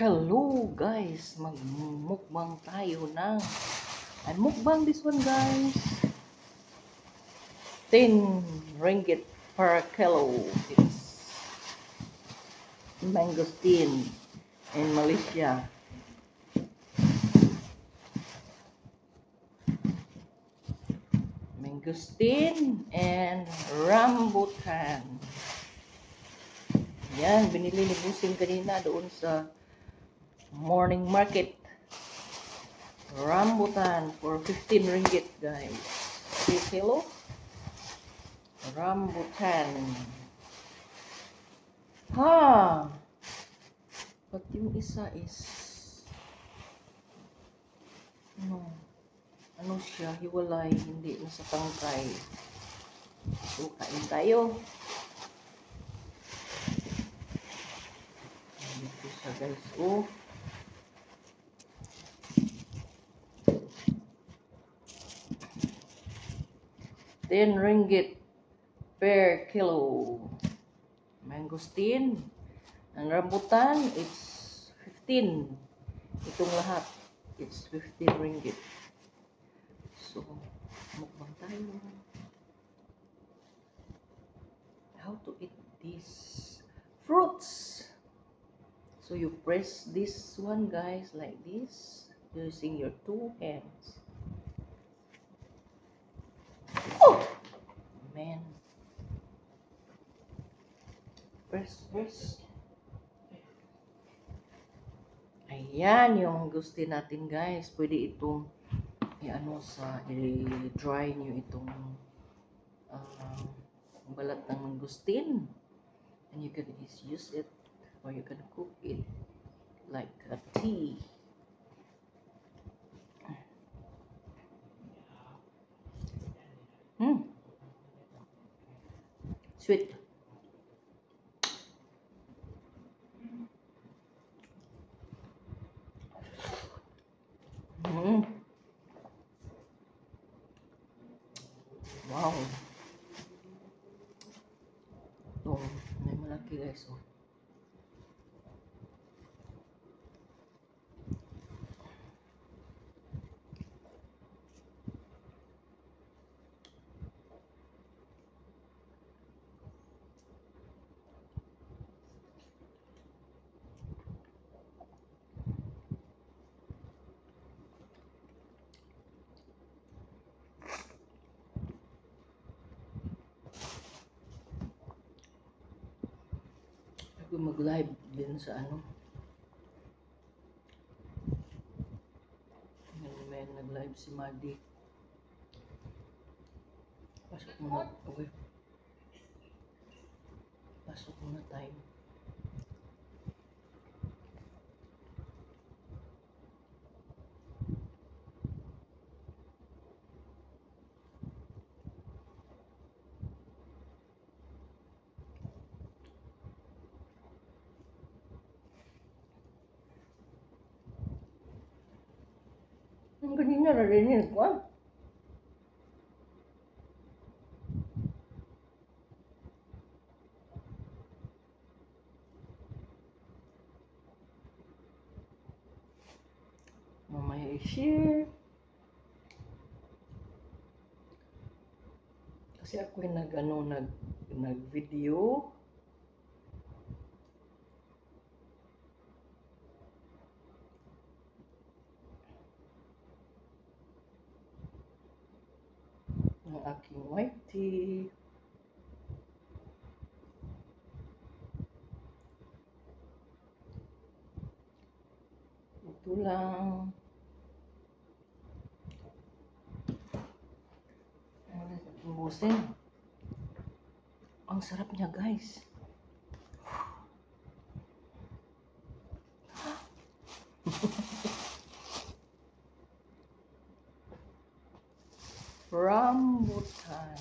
Hello guys, magmukbang tayo ng mukbang this one guys. 10 ringgit per kilo. It's mangosteen in Malaysia. Mangosteen and rambutan. Yan, binili ni Busing kanina doon sa morning market. Rambutan for 15 ringgit guys. 3 kilo. Rambutan. Ha! But yung isa is ano siya, hiwalay, hindi na sa tangkay. So, kain tayo. Ito siya guys, oh. ₱10 per kilo. Mangosteen. Ang rambutan, it's 15. Itong lahat, it's 15 ringgit. So, mukbang tayo. How to eat these fruits? So, you press this one, guys, like this, using your 2 hands. Oh! Man. Press. Ayan, yung gusto natin guys. Pwede itong i-dry nyo itong balat ng mangosteen. And you can use it or you can cook it like a tea. Sweet. Wow. Ito, may malaki guys. Oh. Ako mag-live din sa may nag-live si Madi. Pasok muna. Okay. Pasok muna tayo. Ang ganyan na narinig ko. Mamaya i-share. Kasi ako yung nag-video. Ng aking white tea. Ito lang. Busin. Ang sarap niya guys. Rambutan.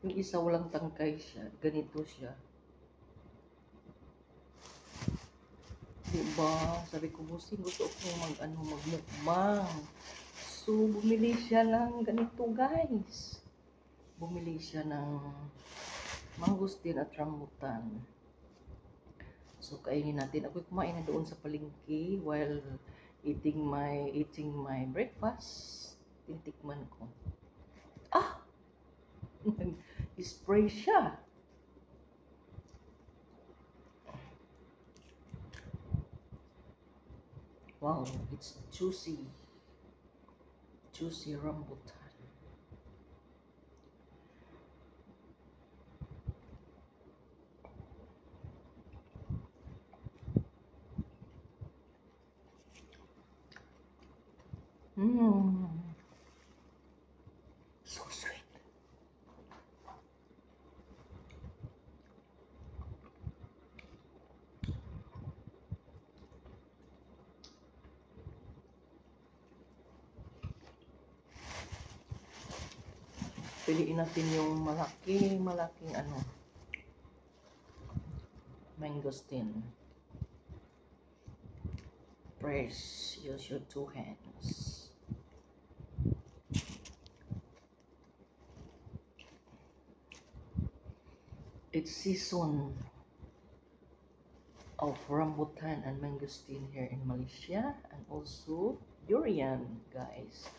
Yung isa walang tangkay siya. Ganito siya. Diba? Sabi ko, Busing, gusto ko magmukbang. So, bumili siya ng ganito guys. Bumili siya ng mangosteen at rambutan. So kainin natin. Ako'y kumain na doon sa palengke while eating my breakfast. Tinikman ko. Ah! Spray siya. Wow, it's juicy. Juicy rambutan. Mmm. So sweet. Piliin natin yung malaking mangosteen. Press, use your 2 hands. It's season of rambutan and mangosteen here in Malaysia, and also durian, guys.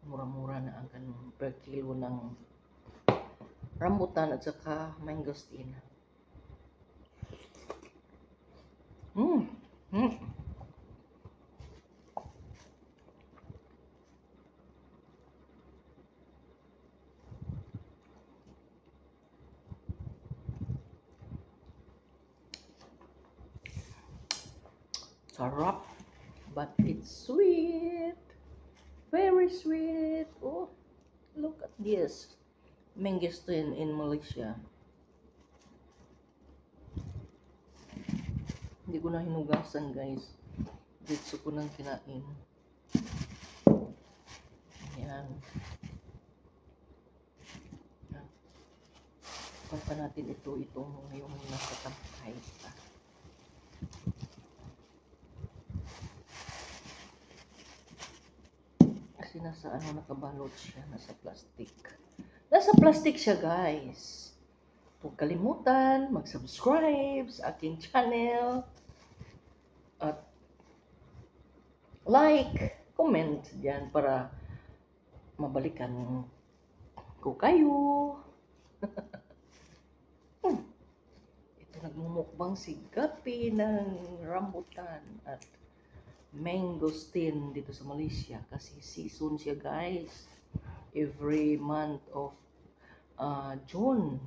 Mura-mura na ang per kilo ng rambutan at saka mangosteen. Sarap, but it's sweet, very sweet. Oh, look at this mangosteen in Malaysia. Hindi ko na hinugasan, guys. Dito ko nang kinain. Ayan. Pagka natin itong yung nasa tampay pa. Kasi nasa nakabalot siya, nasa plastic. Nasa plastic siya, guys. Huwag kalimutan mag-subscribe sa aking channel at like, comment dyan para mabalikan ko kayo. Ito, nagmumukbang si Gapi ng rambutan at mangosteen dito sa Malaysia kasi season siya, guys. Every month of June.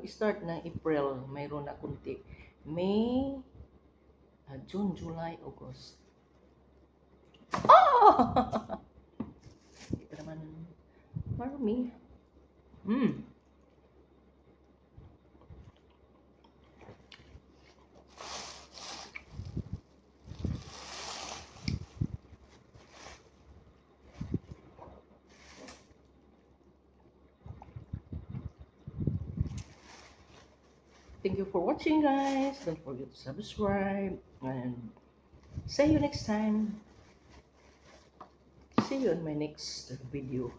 Start ng April, mayroon na kunti. May, June, July, August. Ah! Ito naman, marami. Thank you for watching, guys. Don't forget to subscribe and see you next time. See you in my next video.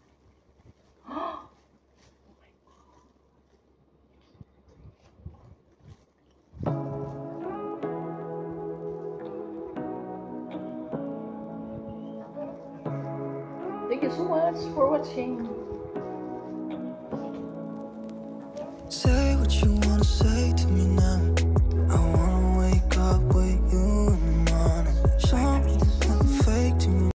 Thank you so much for watching. Say what you